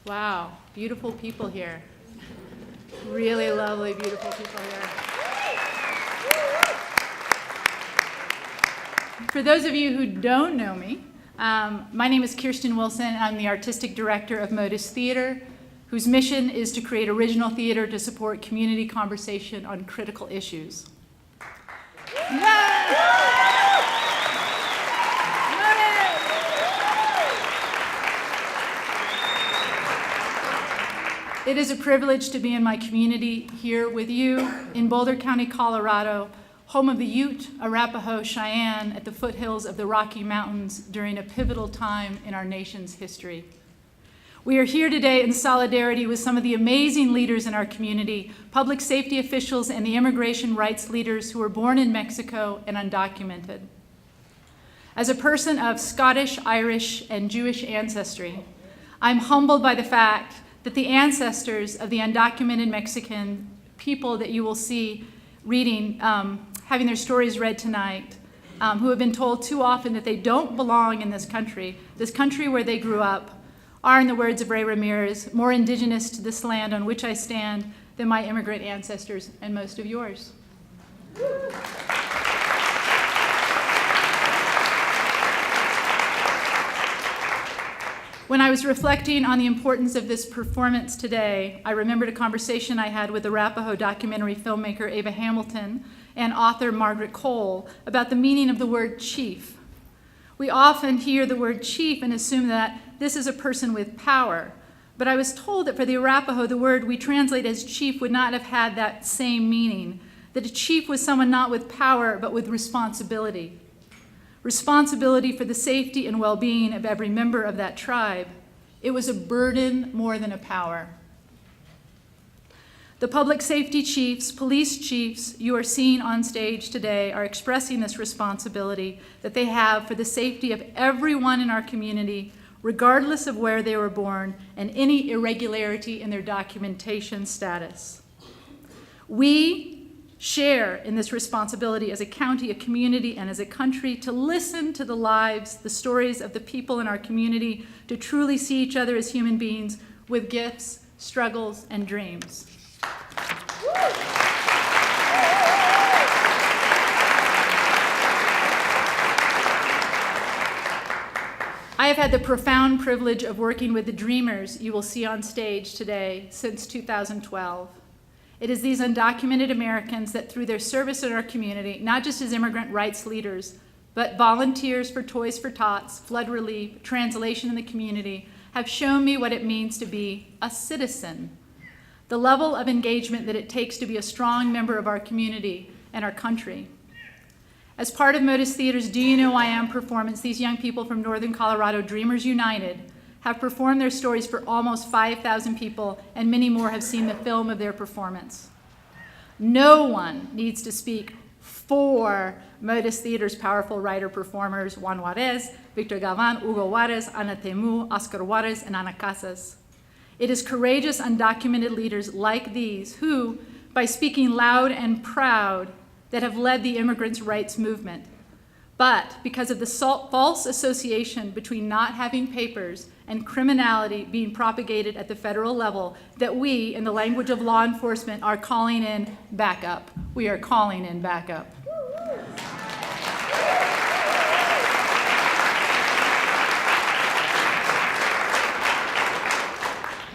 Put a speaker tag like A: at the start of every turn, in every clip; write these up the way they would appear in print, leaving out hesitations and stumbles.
A: Wow, beautiful people here. Really lovely, beautiful people here. For those of you who don't know me, my name is Kirsten Wilson. I'm the artistic director of Motus Theater, whose mission is to create original theater to support community conversation on critical issues. It is a privilege to be in my community here with you in Boulder County, Colorado, home of the Ute, Arapaho, Cheyenne at the foothills of the Rocky Mountains during a pivotal time in our nation's history. We are here today in solidarity with some of the amazing leaders in our community, public safety officials and the immigration rights leaders who were born in Mexico and undocumented. As a person of Scottish, Irish, and Jewish ancestry, I'm humbled by the fact that the ancestors of the undocumented Mexican people that you will see reading, having their stories read tonight, who have been told too often that they don't belong in this country where they grew up, are, in the words of Ray Ramirez, more indigenous to this land on which I stand than my immigrant ancestors and most of yours. When I was reflecting on the importance of this performance today, I remembered a conversation I had with Arapaho documentary filmmaker Ava Hamilton and author Margaret Cole about the meaning of the word chief. We often hear the word chief and assume that this is a person with power, but I was told that for the Arapaho, the word we translate as chief would not have had that same meaning, that a chief was someone not with power, but with responsibility. Responsibility for the safety and well-being of every member of that tribe. It was a burden more than a power. The public safety chiefs, police chiefs you are seeing on stage today are expressing this responsibility that they have for the safety of everyone in our community, regardless of where they were born and any irregularity in their documentation status. We share in this responsibility as a county, a community, and as a country to listen to the lives, the stories of the people in our community, to truly see each other as human beings with gifts, struggles, and dreams. I have had the profound privilege of working with the dreamers you will see on stage today since 2012. It is these undocumented Americans that through their service in our community, not just as immigrant rights leaders, but volunteers for Toys for Tots, flood relief, translation in the community, have shown me what it means to be a citizen, the level of engagement that it takes to be a strong member of our community and our country. As part of Motus Theater's Do You Know I Am performance, these young people from Northern Colorado, Dreamers United, have performed their stories for almost 5,000 people, and many more have seen the film of their performance. No one needs to speak for Motus Theater's powerful writer-performers, Juan Huertas, Victor Galvan, Hugo Juarez, Ana Temu, Oscar Juarez, and Ana Casas. It is courageous, undocumented leaders like these who, by speaking loud and proud, that have led the immigrants' rights movement. But because of the false association between not having papers and criminality being propagated at the federal level, that we, in the language of law enforcement, are calling in backup. We are calling in backup.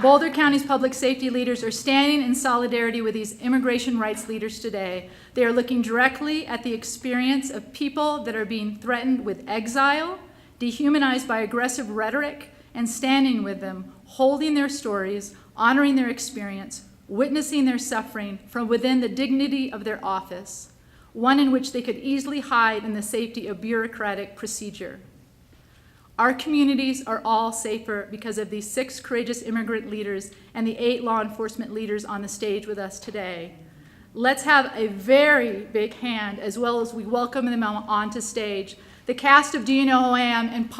A: Boulder County's public safety leaders are standing in solidarity with these immigration rights leaders today. They are looking directly at the experience of people that are being threatened with exile, dehumanized by aggressive rhetoric, and standing with them, holding their stories, honoring their experience, witnessing their suffering from within the dignity of their office, one in which they could easily hide in the safety of bureaucratic procedure. Our communities are all safer because of these 6 courageous immigrant leaders and the 8 law enforcement leaders on the stage with us today. Let's have a very big hand as well as we welcome them onto stage. The cast of Do You Know Who I Am and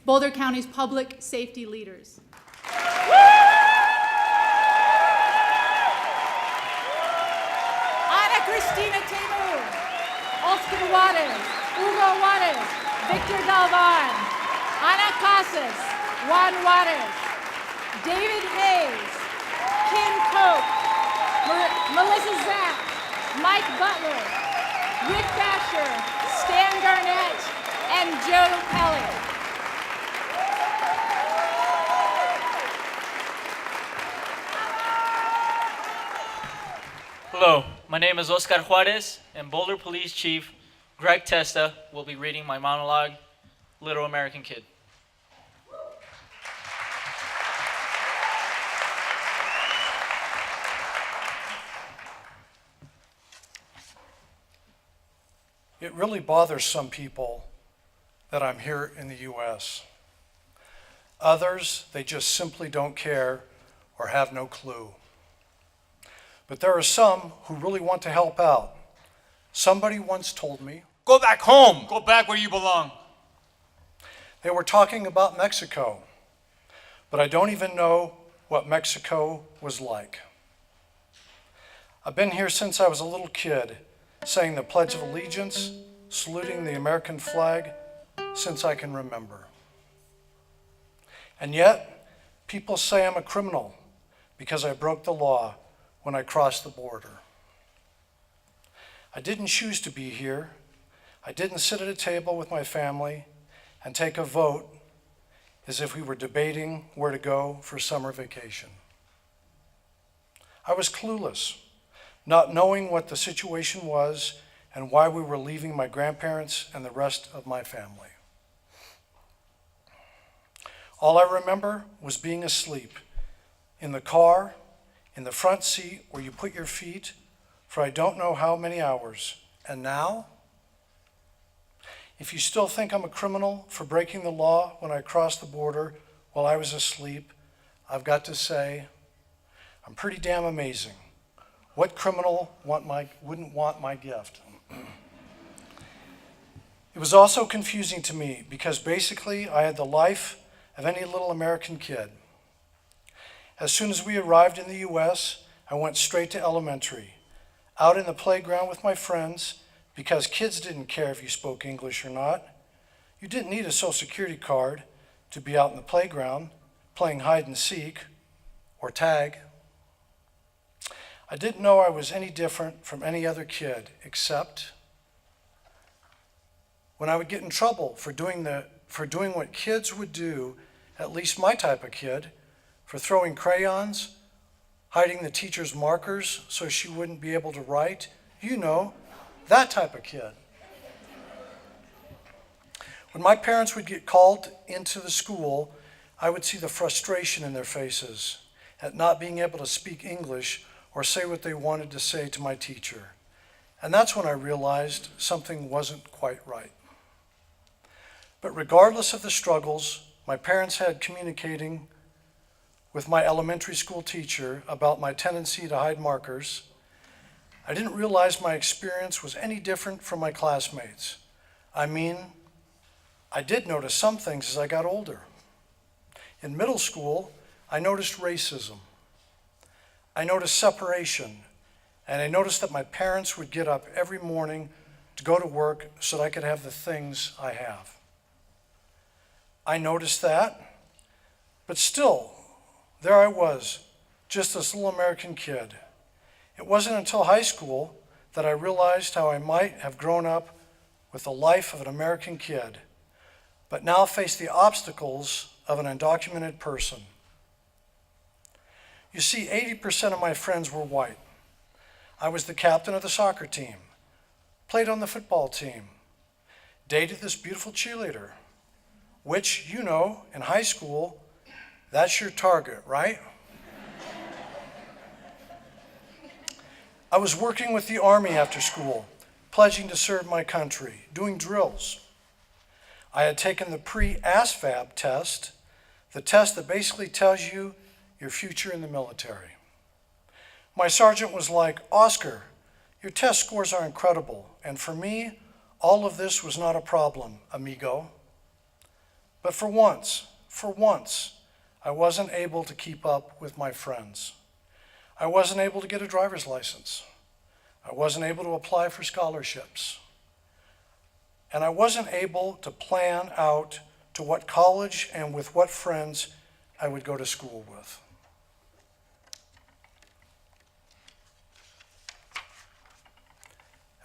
A: Boulder County's public safety leaders. Ana Cristina Temu, Oscar Juarez, Hugo Juarez, Victor Galvan, Ana Casas, Juan Huertas, David Hayes, Kim Koch, Melissa Zapp, Mike Butler, Rick Bashor, Stan Garnett, and Joe Pelle.
B: Hello, my name is Oscar Juarez, and Boulder Police Chief Greg Testa will be reading my monologue, Little American Kid.
C: It really bothers some people that I'm here in the U.S. Others, they just simply don't care or have no clue. But there are some who really want to help out. Somebody once told me,
D: "Go back home. Go back where you belong."
C: they were talking about Mexico, but I don't even know what Mexico was like. I've been here since I was a little kid, saying the Pledge of Allegiance, saluting the American flag, since I can remember. And yet, people say I'm a criminal because I broke the law when I crossed the border. I didn't choose to be here. I didn't sit at a table with my family and take a vote as if we were debating where to go for summer vacation. I was clueless, not knowing what the situation was and why we were leaving my grandparents and the rest of my family. All I remember was being asleep in the car, in the front seat where you put your feet for I don't know how many hours. And now, if you still think I'm a criminal for breaking the law when I crossed the border while I was asleep, I've got to say, I'm pretty damn amazing. What criminal wouldn't want my gift? It was also confusing to me because basically I had the life of any little American kid. As soon as we arrived in the U.S., I went straight to elementary, out in the playground with my friends, because kids didn't care if you spoke English or not. You didn't need a social security card to be out in the playground playing hide and seek or tag. I didn't know I was any different from any other kid, except when I would get in trouble for doing what kids would do, at least my type of kid, for throwing crayons, hiding the teacher's markers so she wouldn't be able to write. You know, that type of kid. When my parents would get called into the school, I would see the frustration in their faces at not being able to speak English or say what they wanted to say to my teacher. And that's when I realized something wasn't quite right. But regardless of the struggles my parents had communicating with my elementary school teacher about my tendency to hide markers, I didn't realize my experience was any different from my classmates. I mean, I did notice some things as I got older. In middle school, I noticed racism. I noticed separation, and I noticed that my parents would get up every morning to go to work so that I could have the things I have. I noticed that, but still, there I was, just this little American kid. It wasn't until high school that I realized how I might have grown up with the life of an American kid, but now face the obstacles of an undocumented person. You see, 80% of my friends were white. I was the captain of the soccer team, played on the football team, dated this beautiful cheerleader, which, you know, in high school, that's your target, right? I was working with the Army after school, pledging to serve my country, doing drills. I had taken the pre-ASVAB test, the test that basically tells you your future in the military. My sergeant was like, "Oscar, your test scores are incredible, and for me, all of this was not a problem, amigo." But for once, I wasn't able to keep up with my friends. I wasn't able to get a driver's license. I wasn't able to apply for scholarships. And I wasn't able to plan out to what college and with what friends I would go to school with.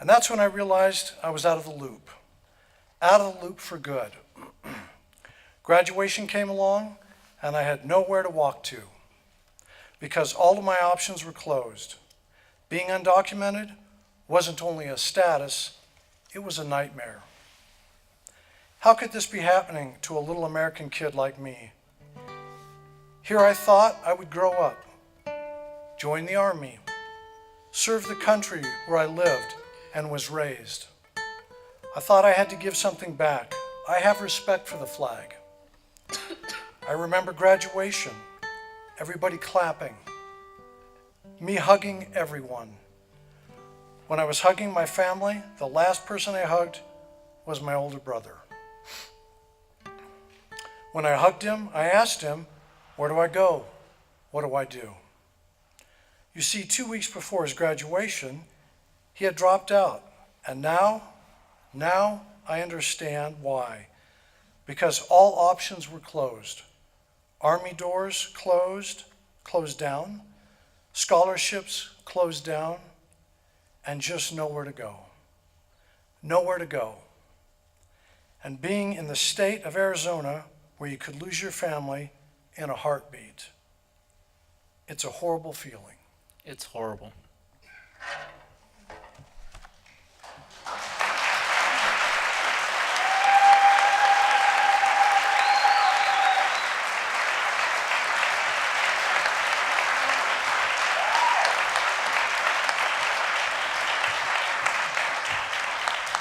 C: And that's when I realized I was out of the loop. Out of the loop for good. Graduation came along, and I had nowhere to walk to because all of my options were closed. Being undocumented wasn't only a status, it was a nightmare. How could this be happening to a little American kid like me? Here I thought I would grow up, join the Army, serve the country where I lived and was raised. I thought I had to give something back. I have respect for the flag. I remember graduation, everybody clapping, me hugging everyone. When I was hugging my family, the last person I hugged was my older brother. When I hugged him, I asked him, where do I go? What do I do? You see, 2 weeks before his graduation, he had dropped out. And now I understand why. Because all options were closed. Army doors closed down. Scholarships closed down. And just nowhere to go. Nowhere to go. And being in the state of Arizona, where you could lose your family in a heartbeat, it's a horrible feeling.
B: It's horrible.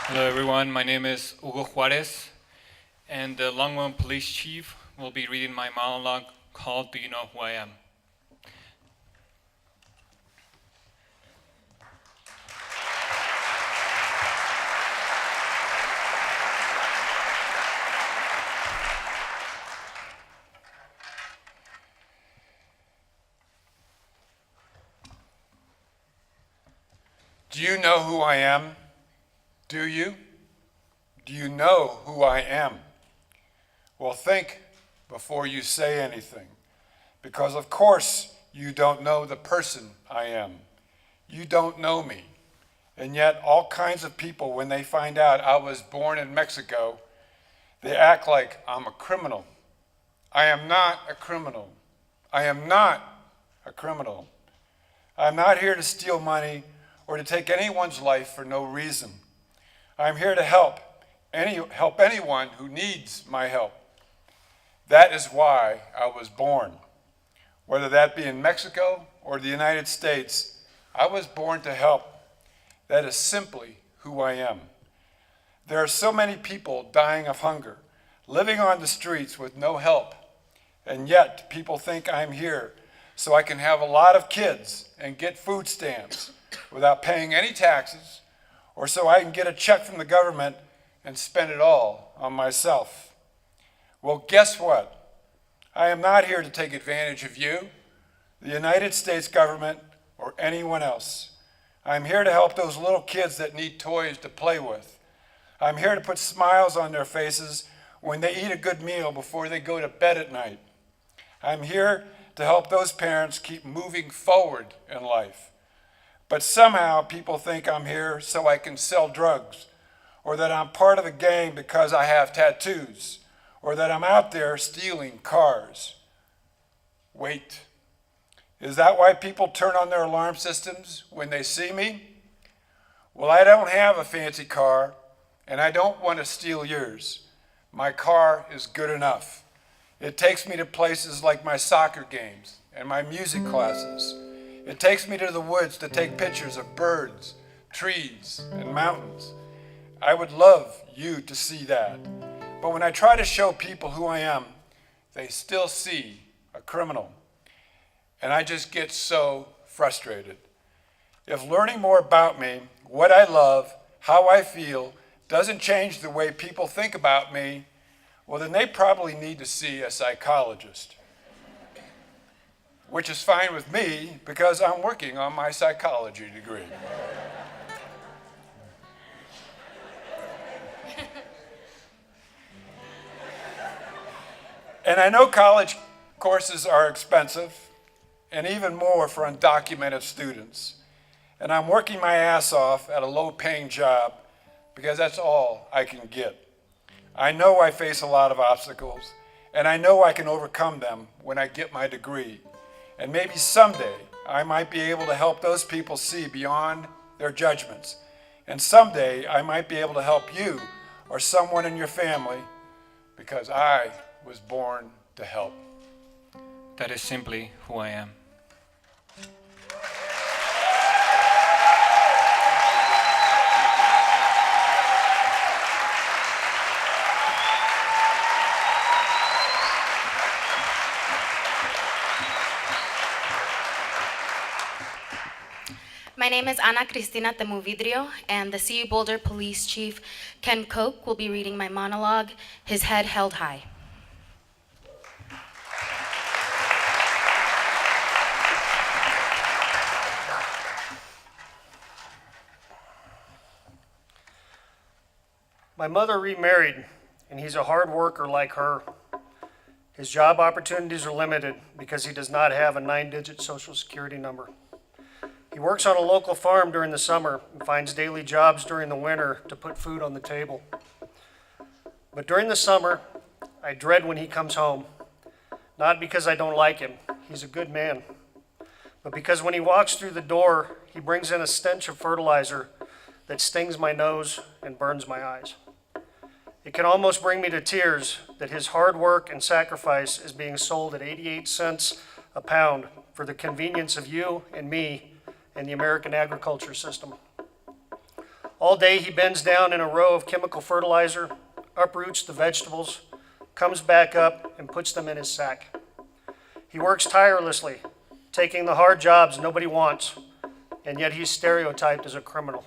D: Hello everyone, my name is Juarez, and the Longmont police chief will be reading my monologue called Do You Know Who I Am? Do you know who I am? Do you? Do you know who I am? Well, think before you say anything, because of course you don't know the person I am. You don't know me. And yet all kinds of people, when they find out I was born in Mexico, they act like I'm a criminal. I am not a criminal. I am not a criminal. I'm not here to steal money or to take anyone's life for no reason. I'm here to help anyone who needs my help. That is why I was born. Whether that be in Mexico or the United States, I was born to help. That is simply who I am. There are so many people dying of hunger, living on the streets with no help, and yet people think I'm here so I can have a lot of kids and get food stamps without paying any taxes, or so I can get a check from the government and spend it all on myself. Well, guess what? I am not here to take advantage of you, the United States government, or anyone else. I'm here to help those little kids that need toys to play with. I'm here to put smiles on their faces when they eat a good meal before they go to bed at night. I'm here to help those parents keep moving forward in life. But somehow people think I'm here so I can sell drugs, or that I'm part of a gang because I have tattoos, or that I'm out there stealing cars. Wait, is that why people turn on their alarm systems when they see me? Well, I don't have a fancy car, and I don't want to steal yours. My car is good enough. It takes me to places like my soccer games and my music classes. It takes me to the woods to take pictures of birds, trees, and mountains. I would love you to see that. But when I try to show people who I am, they still see a criminal. And I just get so frustrated. If learning more about me, what I love, how I feel, doesn't change the way people think about me, well, then they probably need to see a psychologist. Which is fine with me because I'm working on my psychology degree. And I know college Courses are expensive, and even more for undocumented students. And I'm working my ass off at a low-paying job because that's all I can get. I know I face a lot of obstacles, and I know I can overcome them when I get my degree. And maybe someday I might be able to help those people see beyond their judgments. And someday I might be able to help you or someone in your family because I was born to help.
E: That is simply who I am.
F: My name is Ana Cristina Temu Vidrio, and the CU-Boulder Police Chief, Ken Koch, will be reading my monologue, His Head Held High.
G: My mother remarried, and he's a hard worker like her. His job opportunities are limited because he does not have a 9-digit social security number. He works on a local farm during the summer and finds daily jobs during the winter to put food on the table. But during the summer, I dread when he comes home, not because I don't like him, he's a good man, but because when he walks through the door, he brings in a stench of fertilizer that stings my nose and burns my eyes. It can almost bring me to tears that his hard work and sacrifice is being sold at 88 cents a pound for the convenience of you and me and the American agriculture system. All day he bends down in a row of chemical fertilizer, uproots the vegetables, comes back up and puts them in his sack. He works tirelessly, taking the hard jobs nobody wants, and yet he's stereotyped as a criminal.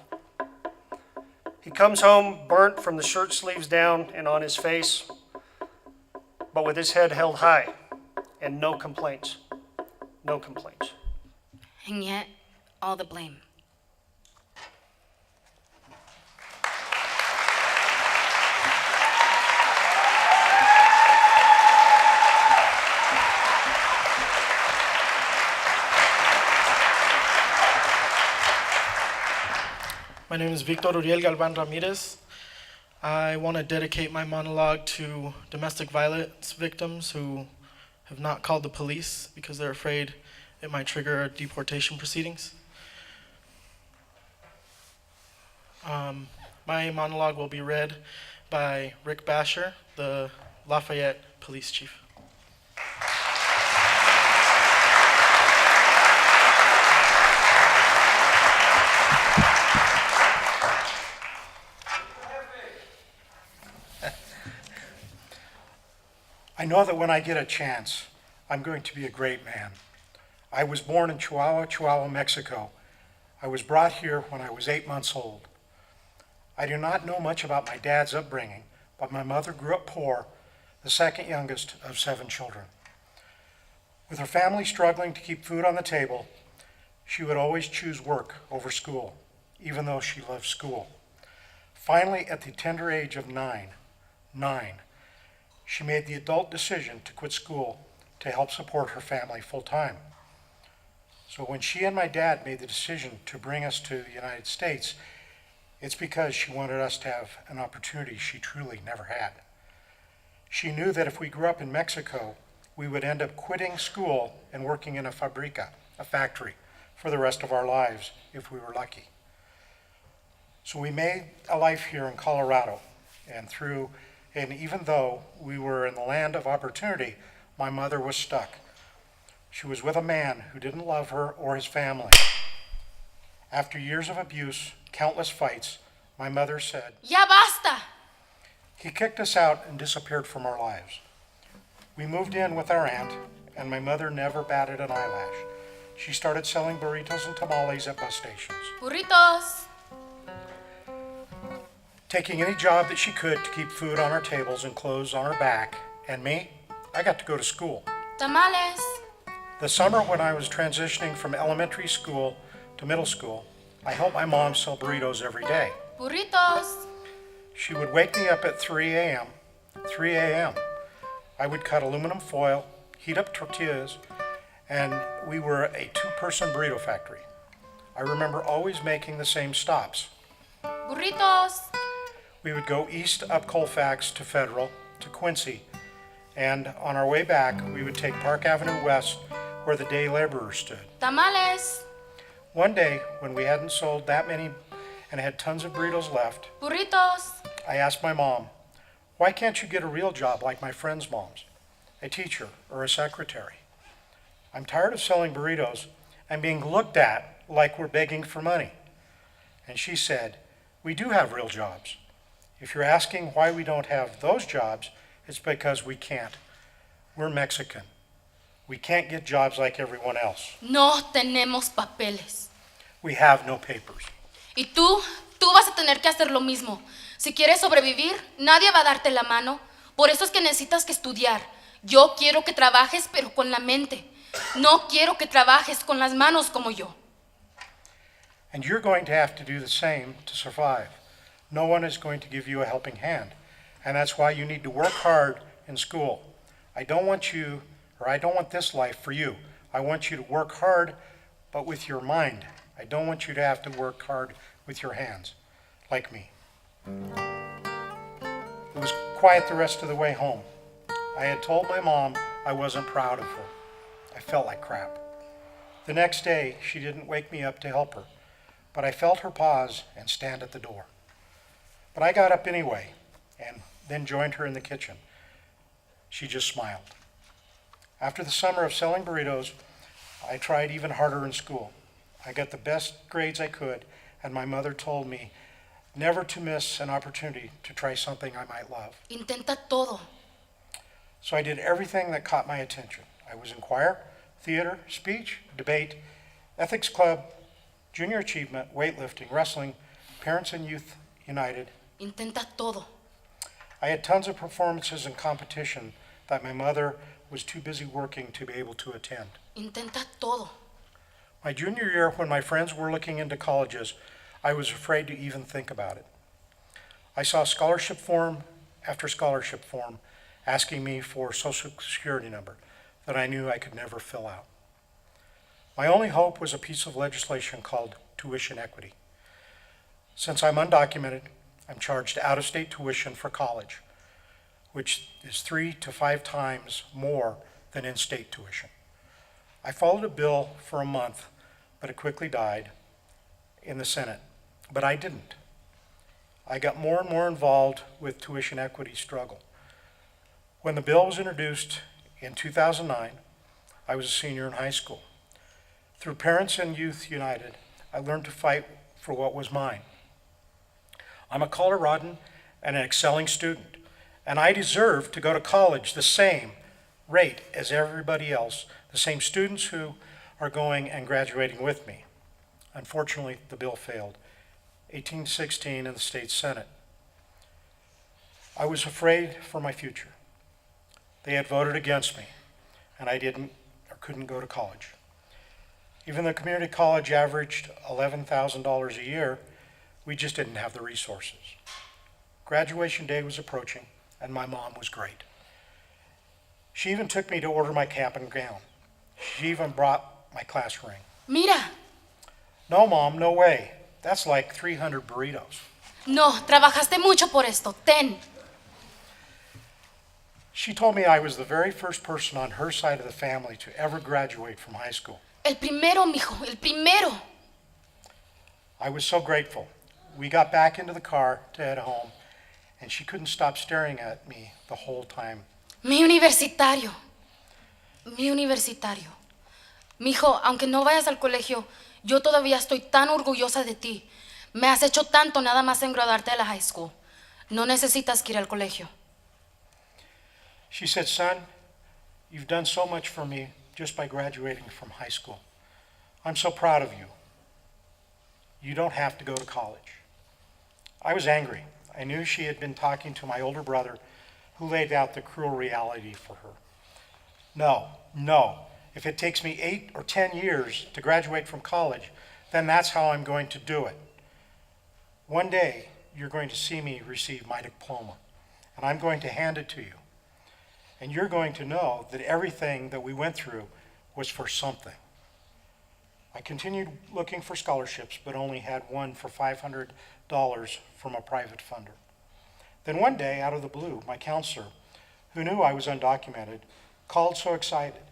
G: He comes home burnt from the shirt sleeves down and on his face, but with his head held high and no complaints. No complaints.
F: And yet, all the blame.
H: My name is Victor Galvan Ramirez. I want to dedicate my monologue to domestic violence victims who have not called the police because they're afraid it might trigger deportation proceedings. My monologue will be read by Bashor, the Lafayette police chief.
C: I know that when I get a chance, I'm going to be a great man. I was born in Chihuahua, Mexico. I was brought here when I was 8 months old. I do not know much about my dad's upbringing, but my mother grew up poor, the second youngest of 7 children. With her family struggling to keep food on the table, she would always choose work over school, even though she loved school. Finally, at the tender age of nine, she made the adult decision to quit school to help support her family full-time. So when she and my dad made the decision to bring us to the United States, it's because she wanted us to have an opportunity she truly never had. She knew that if we grew up in Mexico, we would end up quitting school and working in a fabrica, a factory, for the rest of our lives if we were lucky. So we made a life here in Colorado, and even though we were in the land of opportunity, my mother was stuck. She was with a man who didn't love her or his family. After years of abuse, countless fights, my mother said,
F: Ya basta!
C: He kicked us out and disappeared from our lives. We moved in with our aunt, and my mother never batted an eyelash. She started selling burritos and tamales at bus stations,
F: Burritos!
C: taking any job that she could to keep food on our tables and clothes on her back. And me, I got to go to school.
F: Tamales!
C: The summer when I was transitioning from elementary school to middle school, I helped my mom sell burritos every day.
F: Burritos!
C: She would wake me up at 3 a.m. I would cut aluminum foil,
I: heat up tortillas, and we were a two-person burrito factory. I remember always making the same stops.
F: Burritos.
I: We would go east up Colfax to Federal to Quincy, and on our way back, we would take Park Avenue West where the day laborers stood.
F: Tamales.
I: One day, when we hadn't sold that many and had tons of burritos left,
F: Burritos.
I: I asked my mom, why can't you get a real job like my friends' moms, a teacher or a secretary? I'm tired of selling burritos and being looked at like we're begging for money. And she said, we do have real jobs. If you're asking why we don't have those jobs, it's because we can't. We're Mexican. We can't get jobs like everyone else.
F: No tenemos papeles.
I: We have no papers.
F: Y tú vas a tener que hacer lo mismo. Si quieres sobrevivir, nadie va a darte la mano. Por eso es que necesitas que estudiar. Yo quiero que trabajes, pero con la mente. No quiero que trabajes con las manos como yo.
I: And you're going to have to do the same to survive. No one is going to give you a helping hand. And that's why you need to work hard in school. I don't want this life for you. I want you to work hard, but with your mind. I don't want you to have to work hard with your hands, like me. It was quiet the rest of the way home. I had told my mom I wasn't proud of her. I felt like crap. The next day, she didn't wake me up to help her, but I felt her pause and stand at the door. But I got up anyway, and then joined her in the kitchen. She just smiled. After the summer of selling burritos, I tried even harder in school. I got the best grades I could, and my mother told me never to miss an opportunity to try something I might love.
F: Intenta todo.
I: So I did everything that caught my attention. I was in choir, theater, speech, debate, ethics club, junior achievement, weightlifting, wrestling, Parents and Youth United.
F: Intenta todo.
I: I had tons of performances and competition that my mother was too busy working to be able to attend.
F: Intenta todo.
I: My junior year, when my friends were looking into colleges, I was afraid to even think about it. I saw scholarship form after scholarship form asking me for a social security number that I knew I could never fill out. My only hope was a piece of legislation called tuition equity. Since I'm undocumented, I'm charged out-of-state tuition for college, which is 3 to 5 times more than in-state tuition. I followed a bill for a month, but it quickly died in the Senate. But I didn't. I got more and more involved with tuition equity struggle. When the bill was introduced in 2009, I was a senior in high school. Through Parents and Youth United, I learned to fight for what was mine. I'm a Coloradan and an excelling student, and I deserve to go to college the same rate as everybody else, the same students who are going and graduating with me. Unfortunately, the bill failed, 18-16 in the state Senate. I was afraid for my future. They had voted against me, and I couldn't go to college. Even though community college averaged $11,000 a year, we just didn't have the resources. Graduation day was approaching, and my mom was great. She even took me to order my cap and gown. She even brought my class ring.
F: Mira.
I: No, Mom, no way. That's like 300 burritos.
F: No, trabajaste mucho por esto. Ten.
I: She told me I was the very first person on her side of the family to ever graduate from high school.
F: El primero, mijo, el primero.
I: I was so grateful. We got back into the car to head home, and she couldn't stop staring at me the whole time.
F: Mi universitario. Mi universitario. Mijo, aunque no vayas al colegio, yo todavía estoy tan orgullosa de ti. Me has hecho tanto nada más en graduarte de la high school. No necesitas que ir al colegio.
I: She said, son, you've done so much for me just by graduating from high school. I'm so proud of you. You don't have to go to college. I was angry. I knew she had been talking to my older brother, who laid out the cruel reality for her. No. If it takes me 8 or 10 years to graduate from college, then that's how I'm going to do it. One day, you're going to see me receive my diploma, and I'm going to hand it to you. and you're going to know that everything that we went through was for something. I continued looking for scholarships, but only had one for $500 from a private funder. Then one day, out of the blue, my counselor, who knew I was undocumented, called so excited.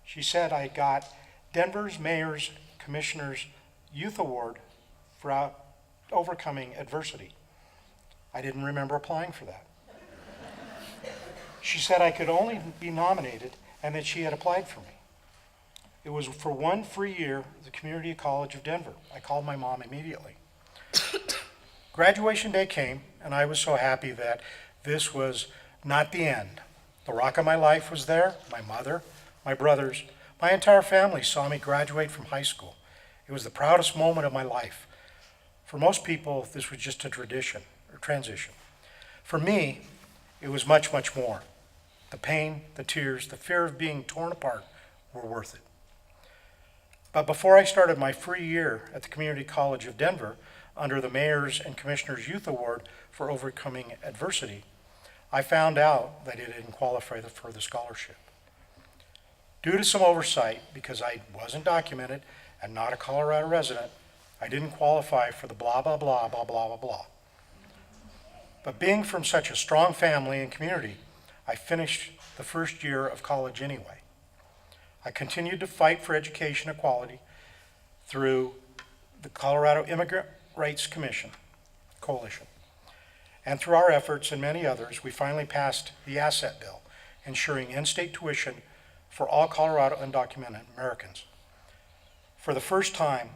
I: She said I got Denver's Mayor's Commissioner's Youth Award for overcoming adversity. I didn't remember applying for that. She said I could only be nominated and that she had applied for me. It was for one free year at the Community College of Denver. I called my mom immediately. Graduation day came, and I was so happy that this was not the end. The rock of my life was there. My mother, my brothers, my entire family saw me graduate from high school. It was the proudest moment of my life. For most people, this was just a tradition or transition. For me, it was much, much more. The pain, the tears, the fear of being torn apart were worth it. But before I started my free year at the Community College of Denver, under the Mayor's and Commissioner's Youth Award for overcoming adversity, I found out that I didn't qualify for the scholarship. Due to some oversight, because I wasn't documented and not a Colorado resident, I didn't qualify for the blah, blah, blah, blah, blah, blah, blah. But being from such a strong family and community, I finished the first year of college anyway. I continued to fight for education equality through the Colorado Immigrant Rights Commission Coalition. And through our efforts and many others, we finally passed the Asset Bill, ensuring in-state tuition for all Colorado undocumented Americans. For the first time,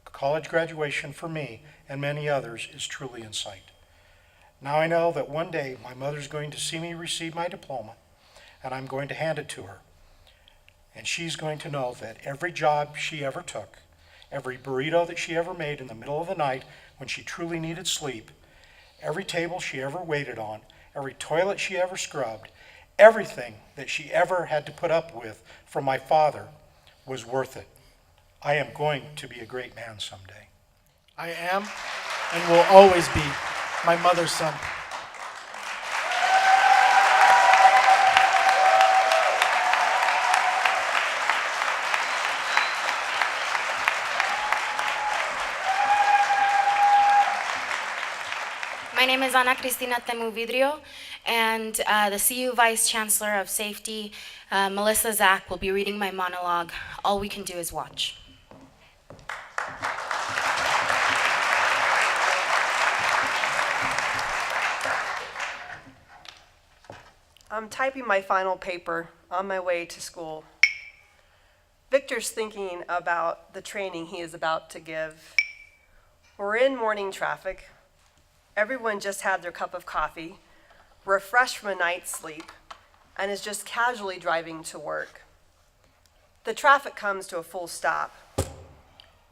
I: college graduation for me and many others is truly in sight. Now I know that one day my mother's going to see me receive my diploma, and I'm going to hand it to her. And she's going to know that every job she ever took, every burrito that she ever made in the middle of the night when she truly needed sleep, every table she ever waited on, every toilet she ever scrubbed, everything that she ever had to put up with from my father was worth it. I am going to be a great man someday.
H: I am and will always be my mother's son.
F: My name is Cristina Temu, and the CU Vice Chancellor of Safety, Melissa Zach, will be reading my monologue, All We Can Do Is Watch.
J: I'm typing my final paper on my way to school. Victor's thinking about the training he is about to give. We're in morning traffic. Everyone just had their cup of coffee, refreshed from a night's sleep, and is just casually driving to work. The traffic comes to a full stop,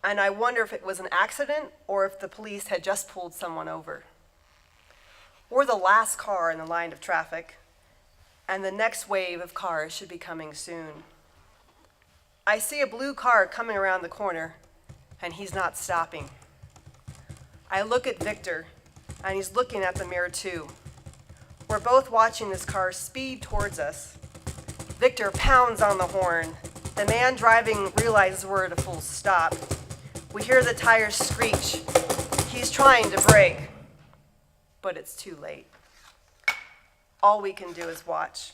J: and I wonder if it was an accident or if the police had just pulled someone over. We're the last car in the line of traffic, and the next wave of cars should be coming soon. I see a blue car coming around the corner, and he's not stopping. I look at Victor, and he's looking at the mirror too. We're both watching this car speed towards us. Victor pounds on the horn. The man driving realizes we're at a full stop. We hear the tires screech. He's trying to brake, but it's too late. All we can do is watch.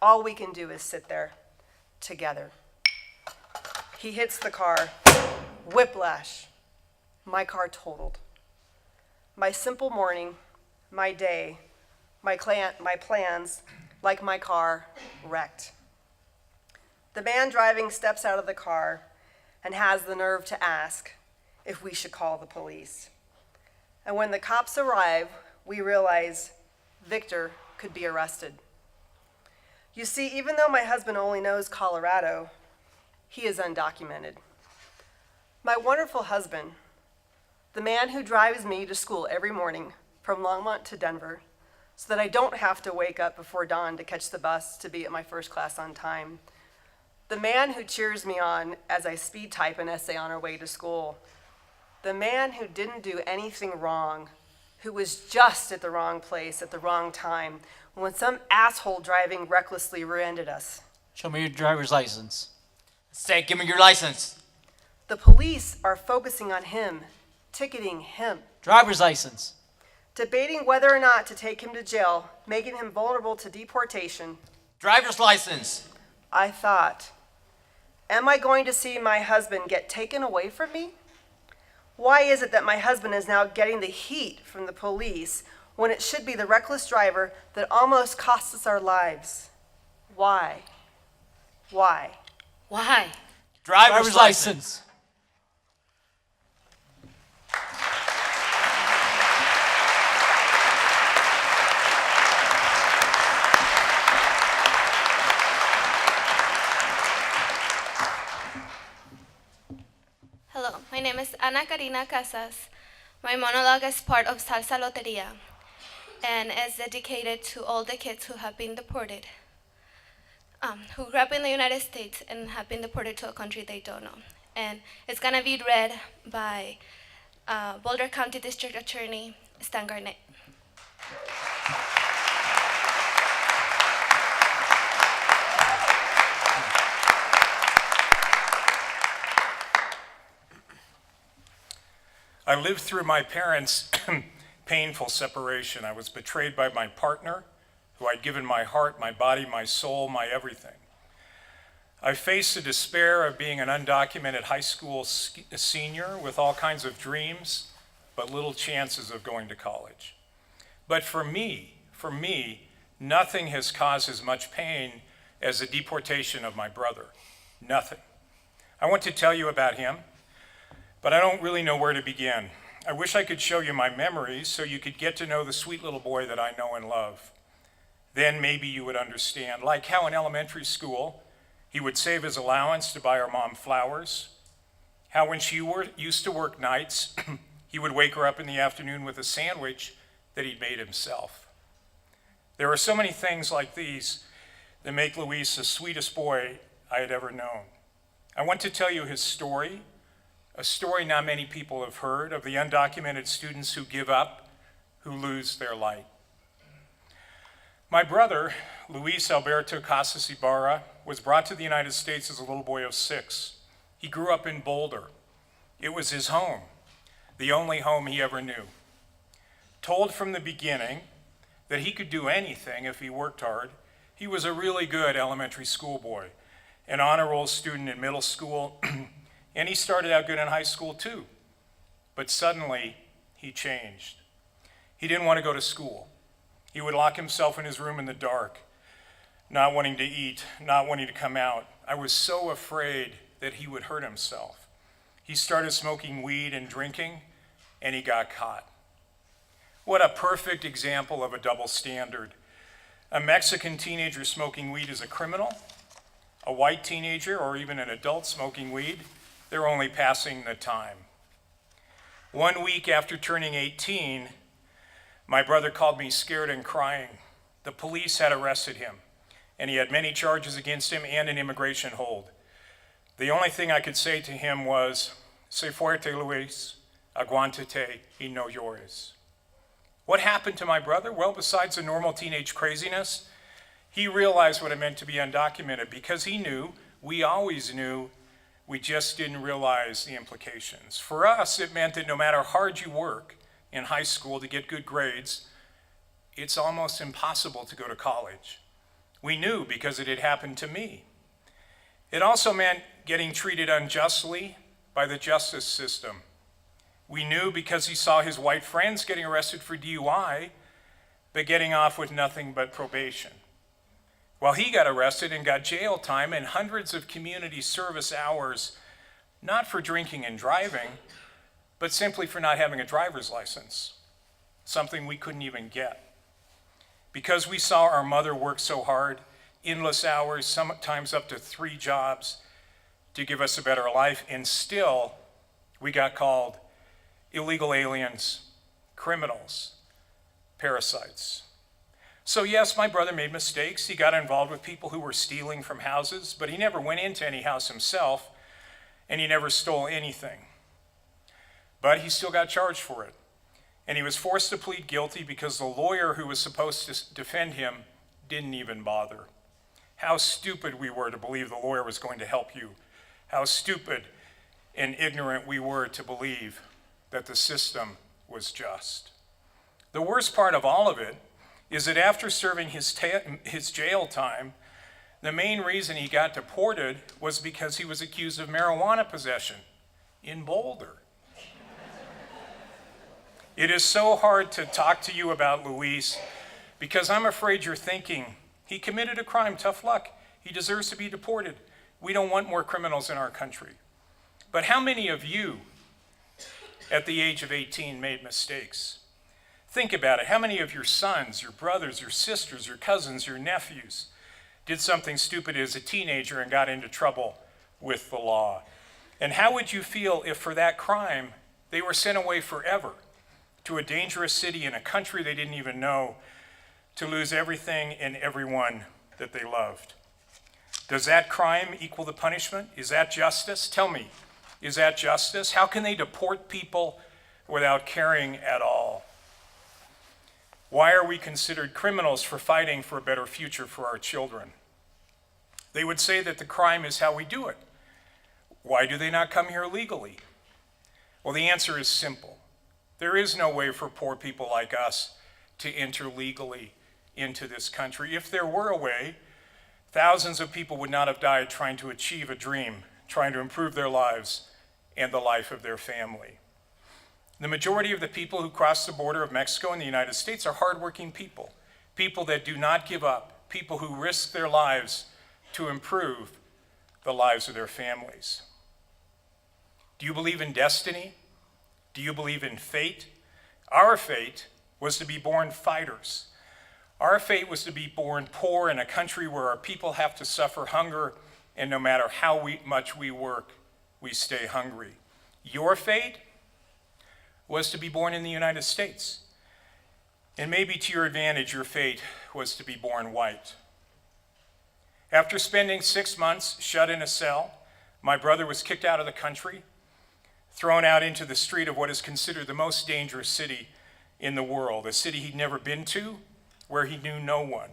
J: All we can do is sit there together. He hits the car. Whiplash. My car totaled. My simple morning, my day, my plans, like my car, wrecked. The man driving steps out of the car and has the nerve to ask if we should call the police. And when the cops arrive, we realize Victor could be arrested. You see, even though my husband only knows Colorado, he is undocumented. My wonderful husband, the man who drives me to school every morning from Longmont to Denver so that I don't have to wake up before dawn to catch the bus to be at my first class on time. The man who cheers me on as I speed type an essay on our way to school. The man who didn't do anything wrong, who was just at the wrong place at the wrong time when some asshole driving recklessly rear-ended us.
B: Show me your driver's license.
K: Say, give me your license.
J: The police are focusing on him, ticketing him,
B: Driver's license.
J: debating whether or not to take him to jail, making him vulnerable to deportation.
K: Driver's license.
J: I thought, am I going to see my husband get taken away from me? Why is it that my husband is now getting the heat from the police when it should be the reckless driver that almost cost us our lives? Why? Why?
F: Why?
K: Driver's license.
L: Hello, my name is Ana Karina Casas. My monologue is part of Salsa Loteria and is dedicated to all the kids who have been deported, who grew up in the United States and have been deported to a country they don't know. And it's gonna be read by Boulder County District Attorney Stan Garnett.
M: I lived through my parents' painful separation. I was betrayed by my partner, who I'd given my heart, my body, my soul, my everything. I faced the despair of being an undocumented high school senior with all kinds of dreams, but little chances of going to college. But for me, nothing has caused as much pain as the deportation of my brother. Nothing. I want to tell you about him, but I don't really know where to begin. I wish I could show you my memories so you could get to know the sweet little boy that I know and love. Then maybe you would understand, like how in elementary school, he would save his allowance to buy our mom flowers, how when she used to work nights, he would wake her up in the afternoon with a sandwich that he'd made himself. There are so many things like these that make Luis the sweetest boy I had ever known. I want to tell you his story, a story not many people have heard, of the undocumented students who give up, who lose their light. My brother, Luis Alberto Casas Ibarra, was brought to the United States as a little boy of 6. He grew up in Boulder. It was his home, the only home he ever knew. Told from the beginning that he could do anything if he worked hard, he was a really good elementary school boy, an honor roll student in middle school, and he started out good in high school too. But suddenly, he changed. He didn't want to go to school. He would lock himself in his room in the dark, not wanting to eat, not wanting to come out. I was so afraid that he would hurt himself. He started smoking weed and drinking, and he got caught. What a perfect example of a double standard. A Mexican teenager smoking weed is a criminal. A white teenager or even an adult smoking weed, they're only passing the time. 1 week after turning 18, my brother called me scared and crying. The police had arrested him, and he had many charges against him and an immigration hold. The only thing I could say to him was, "Se fuerte, Luis, aguántate y no llores." What happened to my brother? Well, besides the normal teenage craziness, he realized what it meant to be undocumented because he knew, we always knew, we just didn't realize the implications. For us, it meant that no matter how hard you work in high school to get good grades, it's almost impossible to go to college. We knew because it had happened to me. It also meant getting treated unjustly by the justice system. We knew because he saw his white friends getting arrested for DUI, but getting off with nothing but probation. Well, he got arrested and got jail time and hundreds of community service hours, not for drinking and driving, but simply for not having a driver's license, something we couldn't even get. Because we saw our mother work so hard, endless hours, sometimes up to 3 jobs, to give us a better life, and still we got called illegal aliens, criminals, parasites. So yes, my brother made mistakes. He got involved with people who were stealing from houses, but he never went into any house himself, and he never stole anything. But he still got charged for it. And he was forced to plead guilty because the lawyer who was supposed to defend him didn't even bother. How stupid we were to believe the lawyer was going to help you. How stupid and ignorant we were to believe that the system was just. The worst part of all of it is that after serving his jail time, the main reason he got deported was because he was accused of marijuana possession in Boulder. It is so hard to talk to you about Luis because I'm afraid you're thinking, he committed a crime, tough luck. He deserves to be deported. We don't want more criminals in our country. But how many of you at the age of 18 made mistakes? Think about it. How many of your sons, your brothers, your sisters, your cousins, your nephews did something stupid as a teenager and got into trouble with the law? And how would you feel if for that crime they were sent away forever to a dangerous city in a country they didn't even know, to lose everything and everyone that they loved? Does that crime equal the punishment? Is that justice? Tell me, is that justice? How can they deport people without caring at all? Why are we considered criminals for fighting for a better future for our children? They would say that the crime is how we do it. Why do they not come here legally? Well, the answer is simple. There is no way for poor people like us to enter legally into this country. If there were a way, thousands of people would not have died trying to achieve a dream, trying to improve their lives and the life of their family. The majority of the people who cross the border of Mexico and the United States are hardworking people, people that do not give up, people who risk their lives to improve the lives of their families. Do you believe in destiny? Do you believe in fate? Our fate was to be born fighters. Our fate was to be born poor in a country where our people have to suffer hunger, and no matter how much we work, we stay hungry. Your fate was to be born in the United States. And maybe to your advantage, your fate was to be born white. After spending 6 months shut in a cell, my brother was kicked out of the country, thrown out into the street of what is considered the most dangerous city in the world, a city he'd never been to, where he knew no one.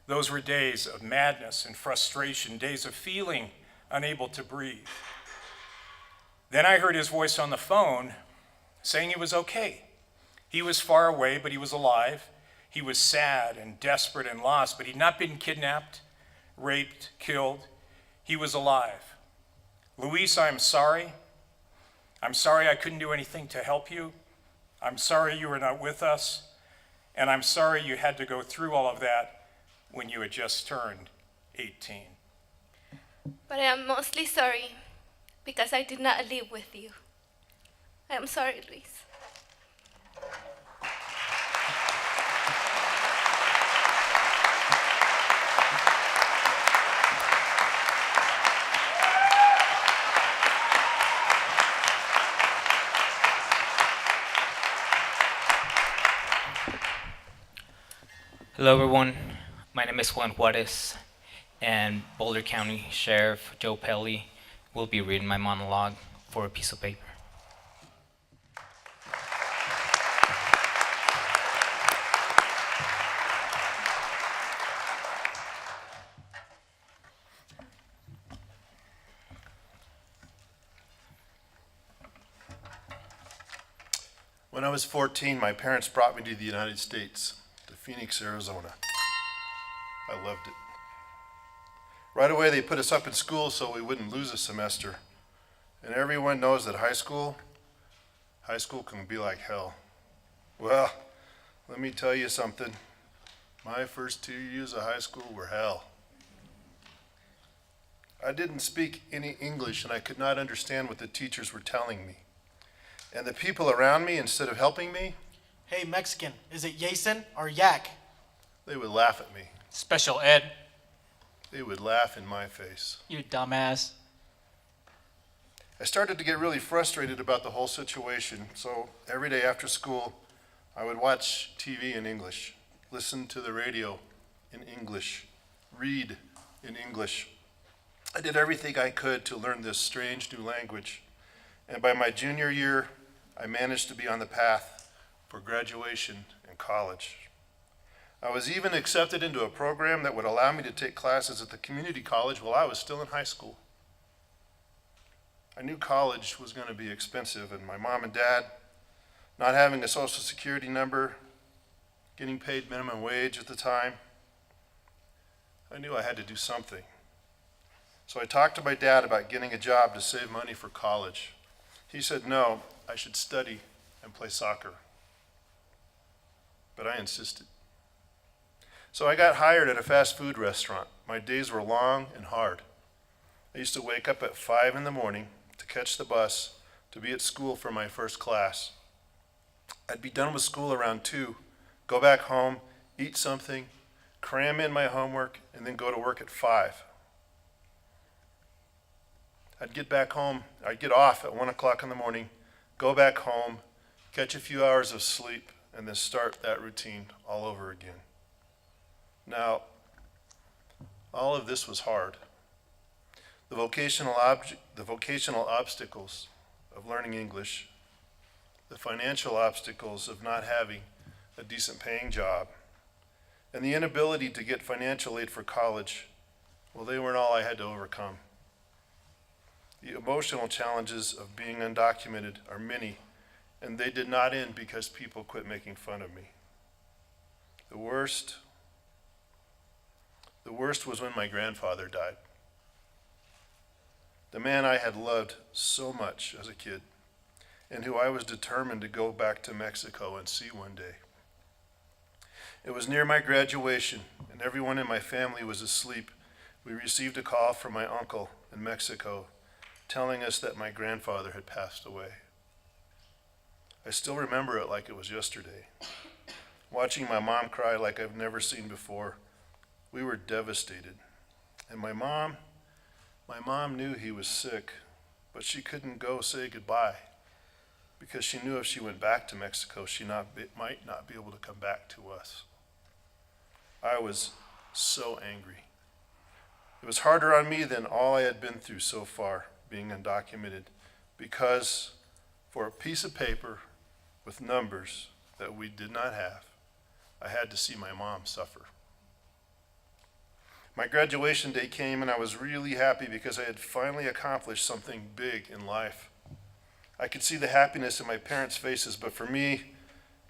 M: Those were days of madness and frustration, days of feeling unable to breathe. Then I heard his voice on the phone saying he was okay. He was far away, but he was alive. He was sad and desperate and lost, but he'd not been kidnapped, raped, killed. He was alive. Luis, I'm sorry. I'm sorry I couldn't do anything to help you. I'm sorry you were not with us. And I'm sorry you had to go through all of that when you had just turned 18.
L: But I am mostly sorry because I did not live with you. I am sorry, Luis.
N: Hello everyone, my name is Juan Huertas, and Boulder County Sheriff Joe Pelle will be reading my monologue for a piece of paper.
O: When I was 14, my parents brought me to the United States, to Phoenix, Arizona. I loved it. Right away, they put us up in school so we wouldn't lose a semester. And everyone knows that high school can be like hell. Well, let me tell you something. My first 2 years of high school were hell. I didn't speak any English, and I could not understand what the teachers were telling me. And the people around me, instead of helping me,
H: Hey, Mexican, is it Yason or Yak?
O: they would laugh at me.
K: Special ed.
O: They would laugh in my face.
K: You dumbass.
O: I started to get really frustrated about the whole situation, so every day after school, I would watch TV in English, listen to the radio in English, read in English. I did everything I could to learn this strange new language, and by my junior year, I managed to be on the path for graduation and college. I was even accepted into a program that would allow me to take classes at the community college while I was still in high school. I knew college was going to be expensive, and my mom and dad, not having a social security number, getting paid minimum wage at the time, I knew I had to do something. So I talked to my dad about getting a job to save money for college. He said no, I should study and play soccer. But I insisted. So I got hired at a fast food restaurant. My days were long and hard. I used to wake up at 5 in the morning to catch the bus to be at school for my first class. I'd be done with school around 2, go back home, eat something, cram in my homework, and then go to work at 5. I'd get off at 1 o'clock in the morning, go back home, catch a few hours of sleep, and then start that routine all over again. Now, all of this was hard. The vocational obstacles of learning English, the financial obstacles of not having a decent paying job, and the inability to get financial aid for college, well, they weren't all I had to overcome. The emotional challenges of being undocumented are many, and they did not end because people quit making fun of me. The worst was when my grandfather died. The man I had loved so much as a kid, and who I was determined to go back to Mexico and see one day. It was near my graduation, and everyone in my family was asleep. We received a call from my uncle in Mexico telling us that my grandfather had passed away. I still remember it like it was yesterday. Watching my mom cry like I've never seen before, we were devastated. And my mom knew he was sick, but she couldn't go say goodbye because she knew if she went back to Mexico, she might not be able to come back to us. I was so angry. It was harder on me than all I had been through so far, being undocumented, because for a piece of paper with numbers that we did not have, I had to see my mom suffer. My graduation day came and I was really happy because I had finally accomplished something big in life. I could see the happiness in my parents' faces, but for me,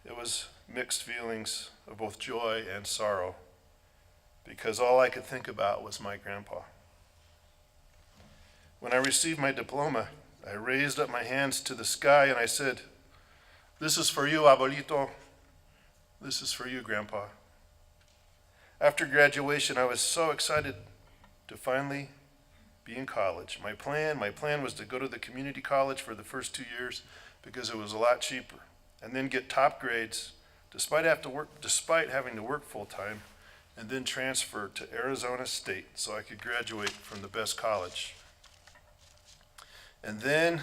O: it was mixed feelings of both joy and sorrow, because all I could think about was my grandpa. When I received my diploma, I raised up my hands to the sky and I said, "This is for you, abuelito. This is for you, grandpa." After graduation, I was so excited to finally be in college. My plan was to go to the community college for the first 2 years because it was a lot cheaper, and then get top grades despite having to work full time, and then transfer to Arizona State so I could graduate from the best college. And then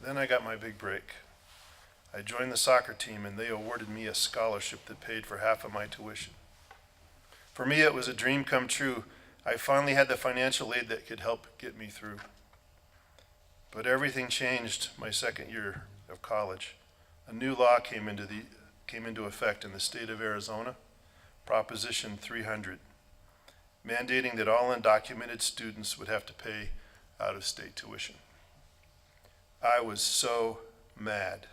O: I got my big break. I joined the soccer team and they awarded me a scholarship that paid for half of my tuition. For me, it was a dream come true. I finally had the financial aid that could help get me through. But everything changed my second year of college. A new law came into effect in the state of Arizona, Proposition 300, mandating that all undocumented students would have to pay out-of-state tuition. I was so mad.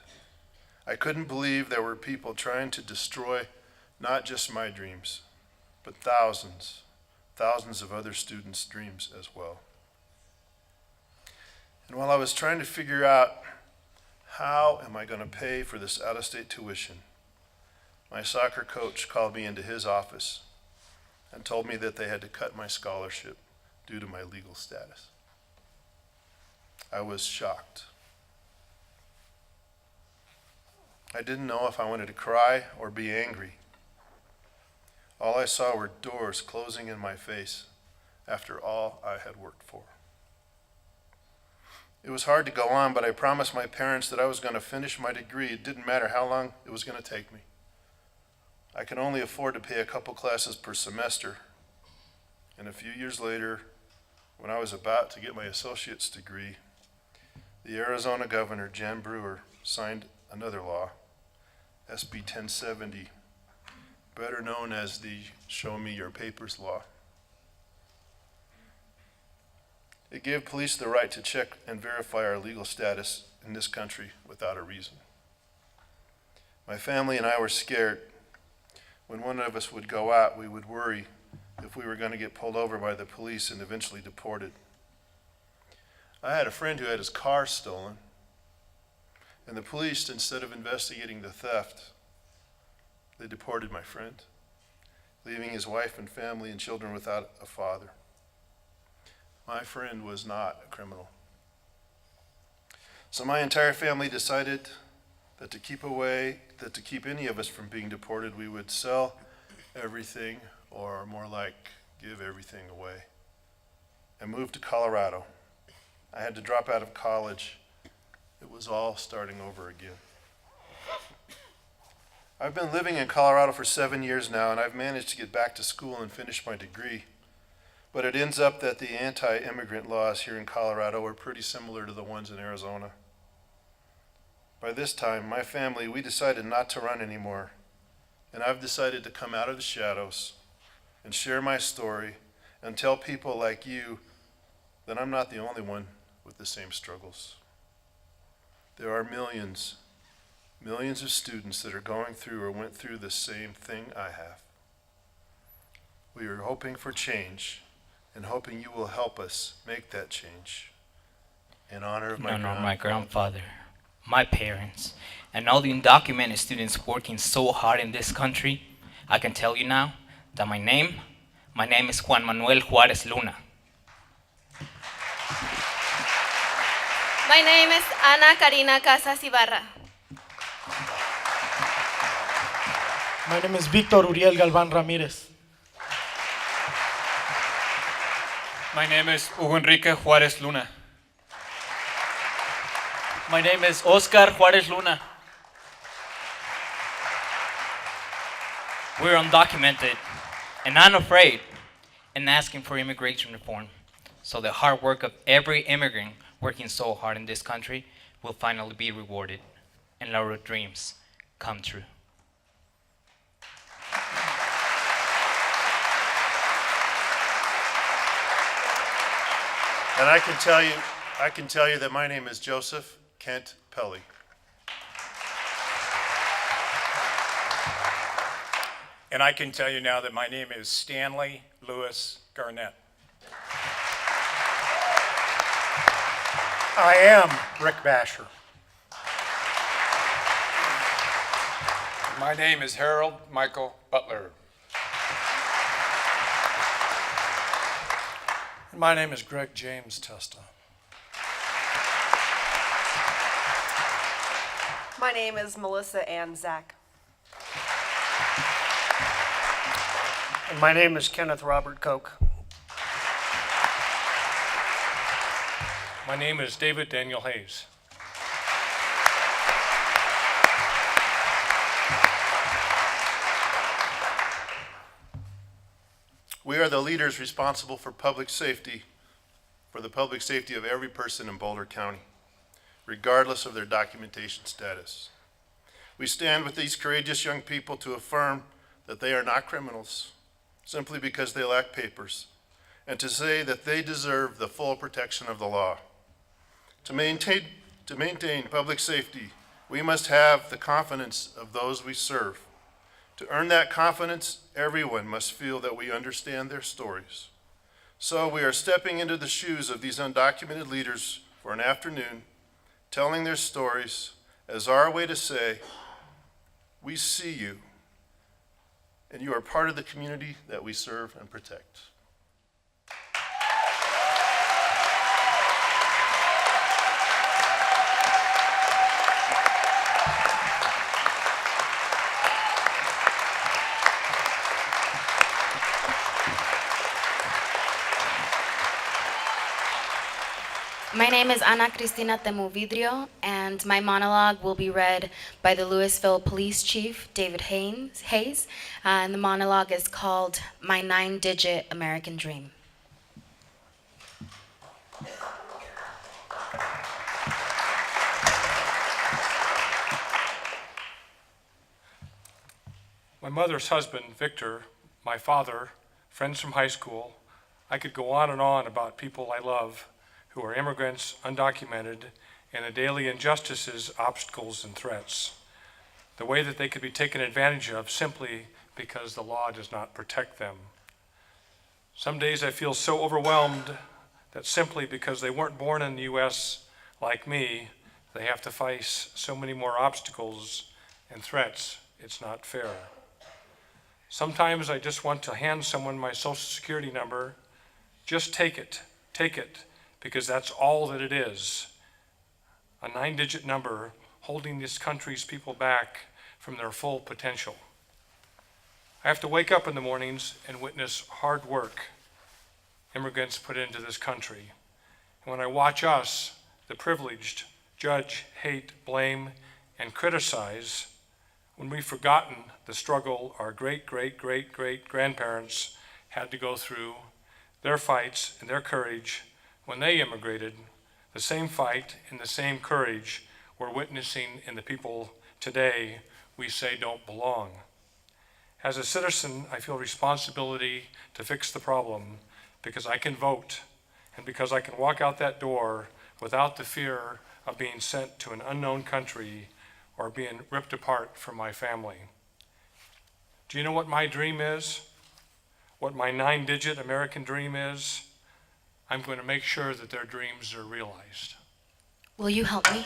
O: I couldn't believe there were people trying to destroy not just my dreams, but thousands of other students' dreams as well. And while I was trying to figure out how am I going to pay for this out-of-state tuition, my soccer coach called me into his office and told me that they had to cut my scholarship due to my legal status. I was shocked. I didn't know if I wanted to cry or be angry. All I saw were doors closing in my face after all I had worked for. It was hard to go on, but I promised my parents that I was going to finish my degree. It didn't matter how long it was going to take me. I could only afford to pay a couple classes per semester. And a few years later, when I was about to get my associate's degree, the Arizona governor, Jan Brewer, signed another law SB 1070, better known as the Show Me Your Papers law. It gave police the right to check and verify our legal status in this country without a reason. My family and I were scared. When one of us would go out, we would worry if we were going to get pulled over by the police and eventually deported. I had a friend who had his car stolen, and the police, instead of investigating the theft, they deported my friend, leaving his wife and family and children without a father. My friend was not a criminal. So my entire family decided that to keep any of us from being deported, we would sell everything, or more like give everything away, and move to Colorado. I had to drop out of college. It was all starting over again. I've been living in Colorado for 7 years now, and I've managed to get back to school and finish my degree. But it ends up that the anti-immigrant laws here in Colorado are pretty similar to the ones in Arizona. By this time, my family, we decided not to run anymore, and I've decided to come out of the shadows and share my story and tell people like you that I'm not the only one with the same struggles. There are millions of students that are going through or went through the same thing I have. We are hoping for change and hoping you will help us make that change. In honor of my
N: grandfather, my parents, and all the undocumented students working so hard in this country, I can tell you now that my name is Juan Manuel Juarez Luna.
L: My name is Ana Karina Casas Ibarra.
H: My name is Victor Galvan Ramirez.
E: My name is Hugo Enrique Juarez Luna.
B: My name is Oscar Juarez Luna.
N: We're undocumented and unafraid and asking for immigration reform, so the hard work of every immigrant working so hard in this country will finally be rewarded and our dreams come true.
O: And I can tell you that my name is Joseph Kent Pelle.
M: And I can tell you now that my name is Stanley Lewis Garnett.
I: I am Rick Bashor.
D: My name is Harold Michael Butler.
C: My name is Greg James Testa.
J: My name is Melissa Ann Zach.
G: And my name is Kenneth Robert Koch.
P: My name is David Daniel Hayes.
O: We are the leaders responsible for public safety, for the public safety of every person in Boulder County, regardless of their documentation status. We stand with these courageous young people to affirm that they are not criminals simply because they lack papers, and to say that they deserve the full protection of the law. To maintain public safety, we must have the confidence of those we serve. To earn that confidence, everyone must feel that we understand their stories. So we are stepping into the shoes of these undocumented leaders for an afternoon, telling their stories as our way to say, we see you, and you are part of the community that we serve and protect.
F: My name is Ana Cristina Temu Vidrio, and my monologue will be read by the Louisville Police Chief, David Hayes, and the monologue is called My 9-Digit American Dream.
M: My mother's husband, Victor, my father, friends from high school. I could go on and on about people I love who are immigrants, undocumented, and the daily injustices, obstacles, and threats. The way that they could be taken advantage of simply because the law does not protect them. Some days I feel so overwhelmed that simply because they weren't born in the U.S. like me, they have to face so many more obstacles and threats. It's not fair. Sometimes I just want to hand someone my Social Security number. Just take it, because that's all that it is. A 9-digit number holding this country's people back from their full potential. I have to wake up in the mornings and witness hard work immigrants put into this country. And when I watch us, the privileged, judge, hate, blame, and criticize, when we've forgotten the struggle our great-great-great-great-grandparents had to go through, their fights and their courage when they immigrated, the same fight and the same courage we're witnessing in the people today we say don't belong. As a citizen, I feel responsibility to fix the problem because I can vote and because I can walk out that door without the fear of being sent to an unknown country or being ripped apart from my family. Do you know what my dream is? What my 9-digit American dream is? I'm going to make sure that their dreams are realized.
F: Will you help me?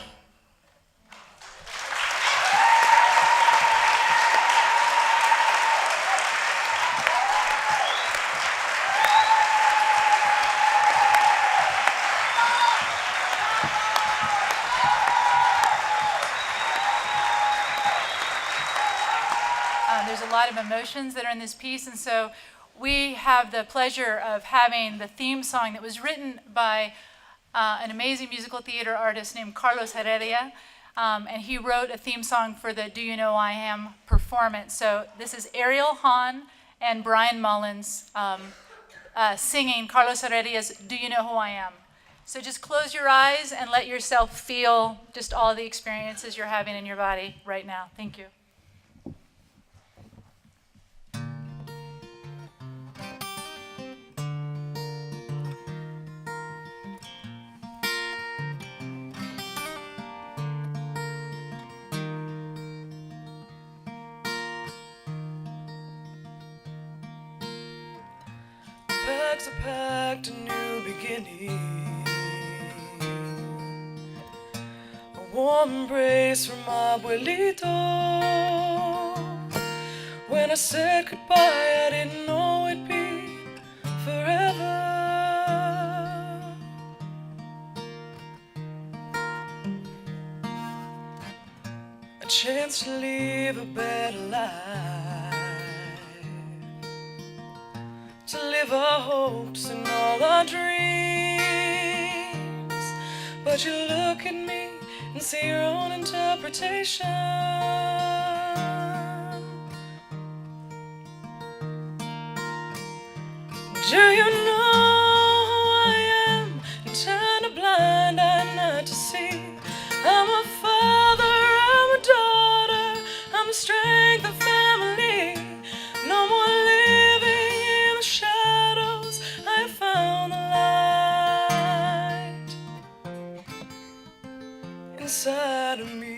A: There's a lot of emotions that are in this piece, and so we have the pleasure of having the theme song that was written by an amazing musical theater artist named Carlos Heredia, and he wrote a theme song for the Do You Know I Am performance. So this is Ariel Hahn and Brian Mullins singing Carlos Heredia's Do You Know Who I Am. So just close your eyes and let yourself feel just all the experiences you're having in your body right now. Thank you.
Q: Bags are packed, a new beginning. A warm embrace from abuelito. When I said goodbye, I didn't know it'd be forever. A chance to live a better life, to live our hopes and all our dreams. But you look at me and see your own interpretation. Do you know who I am? And turn a blind eye not to see. I'm a father, I'm a daughter, I'm the strength of family. No more living in the shadows, I have found the light inside of me.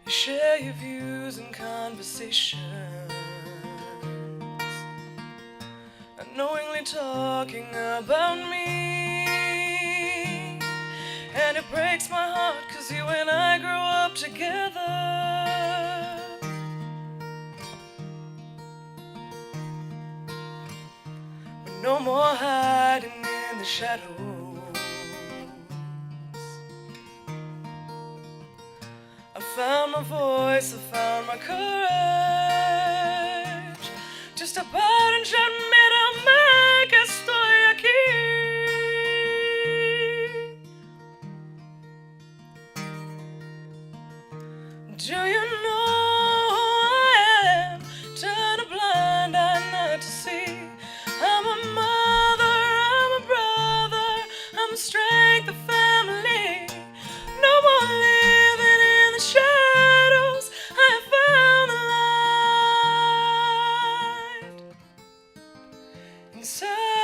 Q: You share your views and conversations, unknowingly talking about me. And it breaks my heart, 'cause you and I grew up together. But no more hiding in the shadows. I found my voice, I found my courage. Just about and ya mírame que estoy aquí. Do you know who inside.